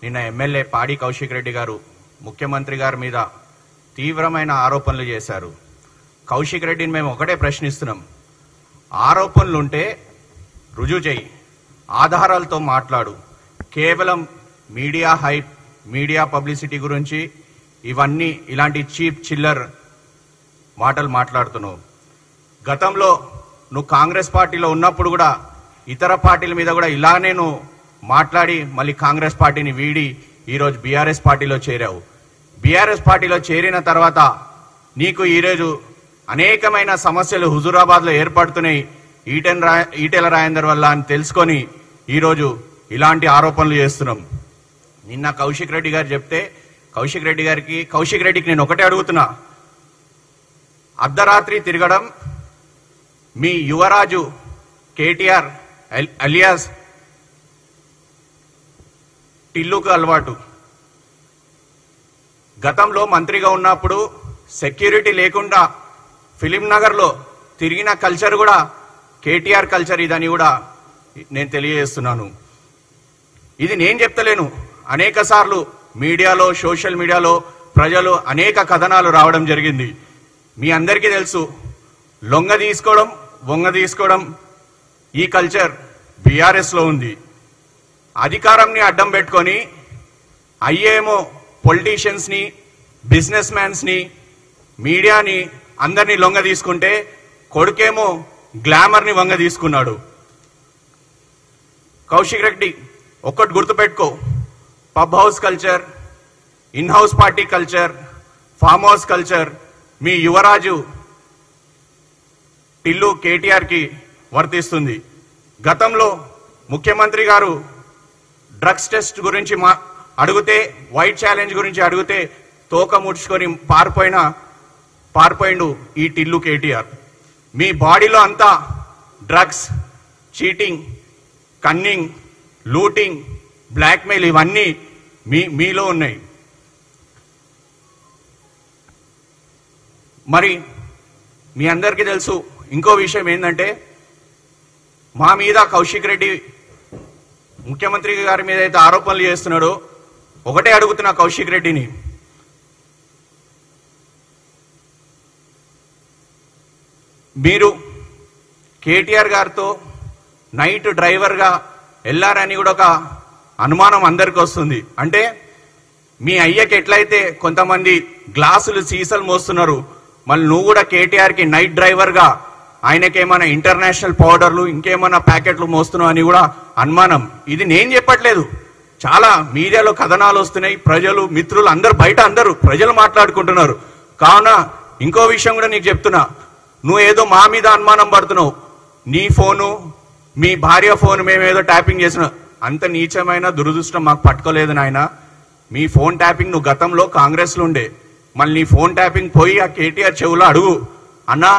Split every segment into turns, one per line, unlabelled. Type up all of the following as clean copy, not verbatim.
నిన్న ఎమ్మెల్యే పాడి కౌశిక్ రెడ్డి గారు ముఖ్యమంత్రి గారి మీద తీవ్రమైన ఆరోపణలు చేశారు. కౌశిక్ రెడ్డిని మేము ఒకటే ప్రశ్నిస్తున్నాం, ఆరోపణలుంటే రుజువు చేయి, ఆధారాలతో మాట్లాడు. కేవలం మీడియా హైప్, మీడియా పబ్లిసిటీ గురించి ఇవన్నీ ఇలాంటి చీప్ చిల్లర్ మాటలు మాట్లాడుతున్నావు. గతంలో నువ్వు కాంగ్రెస్ పార్టీలో ఉన్నప్పుడు కూడా ఇతర పార్టీల మీద కూడా ఇలానే నువ్వు మాట్లాడి మళ్ళీ కాంగ్రెస్ పార్టీని వీడి ఈరోజు బీఆర్ఎస్ పార్టీలో చేరావు. బీఆర్ఎస్ పార్టీలో చేరిన తర్వాత నీకు ఈరోజు అనేకమైన సమస్యలు హుజూరాబాద్లో ఏర్పడుతున్నాయి ఈటెల రాజేందర్ వల్ల అని తెలుసుకొని ఈరోజు ఇలాంటి ఆరోపణలు చేస్తున్నాం. నిన్న కౌశిక్ రెడ్డి గారు చెప్తే కౌశిక్ రెడ్డికి నేను ఒకటే అడుగుతున్నా, అర్ధరాత్రి తిరగడం మీ యువరాజు కేటీఆర్ అలియాస్ టిల్లుకు అలవాటు. గతంలో మంత్రిగా ఉన్నప్పుడు సెక్యూరిటీ లేకుండా ఫిలిం నగర్లో తిరిగిన కల్చర్ కూడా కేటీఆర్ కల్చర్ ఇదని కూడా నేను తెలియజేస్తున్నాను. ఇది నేను చెప్తలేను, అనేక సార్లు మీడియాలో సోషల్ మీడియాలో ప్రజలు అనేక కథనాలు రావడం జరిగింది. మీ అందరికీ తెలుసు, లొంగ తీసుకోవడం వంగ తీసుకోవడం ఈ కల్చర్ బీఆర్ఎస్లో ఉంది. అధికారంని అడ్డం పెట్టుకొని అయ్యేమో పొలిటీషియన్స్ని, బిజినెస్ మ్యాన్స్ని, మీడియాని అందరినీ లొంగ తీసుకుంటే కొడుకేమో గ్లామర్ని వంగ తీసుకున్నాడు. కౌశిక్ రెడ్డి ఒక్కటి గుర్తుపెట్టుకో, pub house culture, in house party culture, farm house culture మీ యువరాజు టిల్లు కేటీఆర్కి వర్తిస్తుంది. గతంలో ముఖ్యమంత్రి గారు డ్రగ్స్ టెస్ట్ గురించి అడిగితే, వైట్ ఛాలెంజ్ గురించి అడిగితే తోక ముడుచుకొని పారిపోయిండు ఈ టిల్లు కేటీఆర్. మీ బాడీలో అంతా drugs, cheating, cunning, looting, blackmail ఇవన్నీ మీలో ఉన్నాయి. మరి మీ అందరికీ తెలుసు, ఇంకో విషయం ఏంటంటే మా మీద కౌశిక్ రెడ్డి ముఖ్యమంత్రి గారి మీద అయితే ఆరోపణలు చేస్తున్నాడో ఒకటే అడుగుతున్నా కౌశిక్ రెడ్డిని, మీరు కేటీఆర్ గారితో నైట్ డ్రైవర్గా వెళ్ళారని కూడా ఒక అనుమానం అందరికి వస్తుంది. అంటే మీ అయ్యకి ఎట్లయితే కొంతమంది గ్లాసులు సీసాలు మోస్తున్నారు, మళ్ళీ నువ్వు కూడా కేటీఆర్కి నైట్ డ్రైవర్గా ఆయనకేమైనా ఇంటర్నేషనల్ పౌడర్లు ఇంకేమైనా ప్యాకెట్లు మోస్తున్నావు అని కూడా అనుమానం. ఇది నేను చెప్పట్లేదు, చాలా మీడియాలో కథనాలు వస్తున్నాయి, ప్రజలు మిత్రులు అందరు బయట అందరూ ప్రజలు మాట్లాడుకుంటున్నారు. కావున ఇంకో విషయం కూడా నీకు చెప్తున్నా, నువ్వు ఏదో మా మీద అనుమానం పడుతున్నావు, నీ ఫోను మీ భార్య ఫోన్ మేమేదో ట్యాపింగ్ చేసిన, అంత నీచమైన దురదృష్టం మాకు పట్టుకోలేదు నాయన. మీ ఫోన్ ట్యాపింగ్ నువ్వు గతంలో కాంగ్రెస్లో ఉండే, మళ్ళీ నీ ఫోన్ ట్యాపింగ్ పోయి ఆ కేటీఆర్ చెవులో అడుగు, అన్నా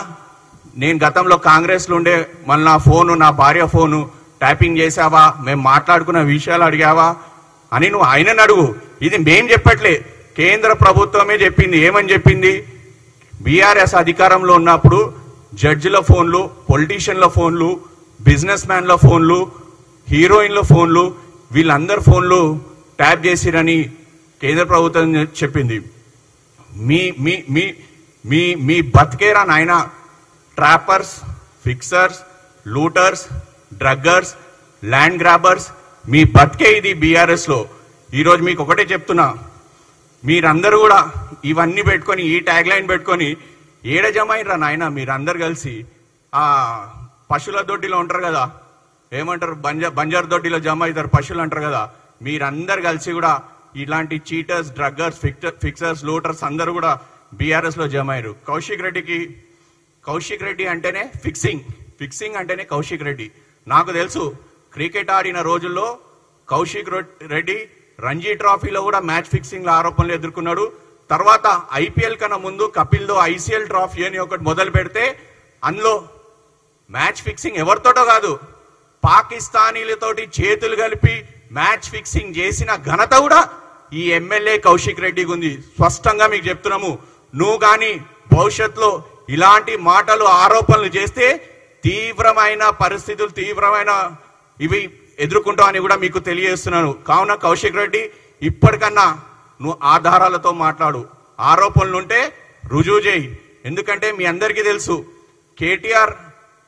నేను గతంలో కాంగ్రెస్లో ఉండే, మళ్ళీ నా ఫోను నా భార్య ఫోను ట్యాపింగ్ చేసావా, మేము మాట్లాడుకున్న విషయాలు అడిగావా అని నువ్వు ఆయనని అడుగు. ఇది మేం చెప్పట్లే, కేంద్ర ప్రభుత్వమే చెప్పింది. ఏమని చెప్పింది? బీఆర్ఎస్ అధికారంలో ఉన్నప్పుడు జడ్జిల ఫోన్లు, పొలిటీషియన్ల ఫోన్లు, బిజినెస్ మ్యాన్ల ఫోన్లు, హీరోయిన్ల ఫోన్లు, వీళ్ళందరి ఫోన్లు ట్యాప్ చేసిరని కేంద్ర ప్రభుత్వం చెప్పింది. మీ మీ మీ మీ మీ బతికేరా నాయన, ట్రాపర్స్, ఫిక్సర్స్, లూటర్స్, డ్రగ్గర్స్, ల్యాండ్ గ్రాబర్స్, మీ బతికే ఇది బీఆర్ఎస్లో. ఈరోజు మీకు ఒకటే చెప్తున్నా, మీరందరూ కూడా ఇవన్నీ పెట్టుకొని, ఈ ట్యాగ్ లైన్ పెట్టుకొని ఏడ జమ అయినరా నాయన మీరందరు కలిసి. ఆ పశువుల దొడ్డిలో ఉంటారు కదా, ఏమంటారు, బంజారు దొడ్డిలో జమ అవుతారు పశువులు అంటారు కదా, మీరందరు కలిసి కూడా ఇలాంటి చీటర్స్, డ్రగ్గర్స్, ఫిక్సర్స్, లూటర్స్ అందరూ కూడా బీఆర్ఎస్ లో జమ అయ్యారు. కౌశిక్ రెడ్డి అంటేనే ఫిక్సింగ్ అంటేనే కౌశిక్ రెడ్డి. నాకు తెలుసు, క్రికెట్ ఆడిన రోజుల్లో కౌశిక్ రెడ్డి రంజీ ట్రోఫీలో కూడా మ్యాచ్ ఫిక్సింగ్ లో ఆరోపణలు ఎదుర్కొన్నాడు. తర్వాత ఐపీఎల్ కన్నా ముందు కపిల్ దో ఐసీఎల్ ట్రోఫీ అని ఒకటి మొదలు పెడితే అందులో మ్యాచ్ ఫిక్సింగ్ ఎవరితోటో కాదు, పాకిస్తానీలతోటి చేతులు కలిపి మ్యాచ్ ఫిక్సింగ్ చేసిన ఘనత కూడా ఈ ఎమ్మెల్యే కౌశిక్ రెడ్డికి ఉంది. స్పష్టంగా మీకు చెప్తున్నాము, నువ్వు కానీ భవిష్యత్తులో ఇలాంటి మాటలు ఆరోపణలు చేస్తే తీవ్రమైన పరిస్థితులు, తీవ్రమైన ఇవి ఎదుర్కొంటామని కూడా మీకు తెలియజేస్తున్నాను. కావున కౌశిక్ రెడ్డి ఇప్పటికన్నా నువ్వు ఆధారాలతో మాట్లాడు, ఆరోపణలుంటే రుజువు చేయి. ఎందుకంటే మీ అందరికీ తెలుసు కేటీఆర్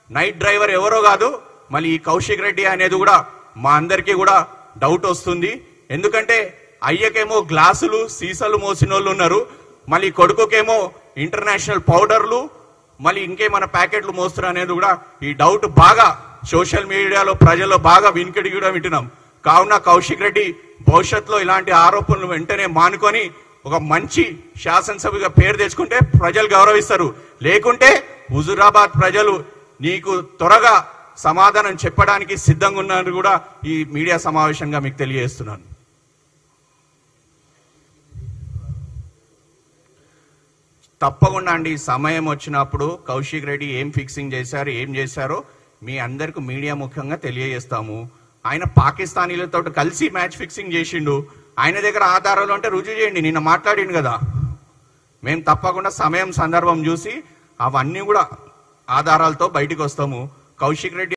నైట్ డ్రైవర్ ఎవరో కాదు, మళ్ళీ ఈ కౌశిక్ రెడ్డి అనేది కూడా మా అందరికీ కూడా డౌట్ వస్తుంది. ఎందుకంటే అయ్యకేమో గ్లాసులు సీసాలు మోసిన వాళ్ళు ఉన్నారు, మళ్ళీ కొడుకుకేమో ఇంటర్నేషనల్ పౌడర్లు మళ్ళీ ఇంకేమైనా ప్యాకెట్లు మోస్తున్నారు అనేది కూడా ఈ డౌట్ బాగా సోషల్ మీడియాలో ప్రజల్లో బాగా వినికిడి కూడా వింటున్నాం. కావున కౌశిక్ రెడ్డి భవిష్యత్తులో ఇలాంటి ఆరోపణలు వెంటనే మానుకొని ఒక మంచి శాసనసభగా పేరు తెచ్చుకుంటే ప్రజలు గౌరవిస్తారు. లేకుంటే హుజూరాబాద్ ప్రజలు నీకు త్వరగా సమాధానం చెప్పడానికి సిద్ధంగా ఉన్నారని కూడా ఈ మీడియా సమావేశంగా మీకు తెలియజేస్తున్నాను. తప్పకుండా అండి, సమయం వచ్చినప్పుడు కౌశిక్ రెడ్డి ఏం ఫిక్సింగ్ చేశారు, ఏం చేశారో మీ అందరికి మీడియా ముఖ్యంగా తెలియజేస్తాము. ఆయన పాకిస్తానీలతో కలిసి మ్యాచ్ ఫిక్సింగ్ చేసిండు, ఆయన దగ్గర ఆధారాలు ఉంటే రుజువు చేయండి. నిన్న మాట్లాడిండు కదా, మేము తప్పకుండా సమయం సందర్భం చూసి అవన్నీ కూడా ఆధారాలతో బయటకు వస్తాము. కౌశిక్ రెడ్డి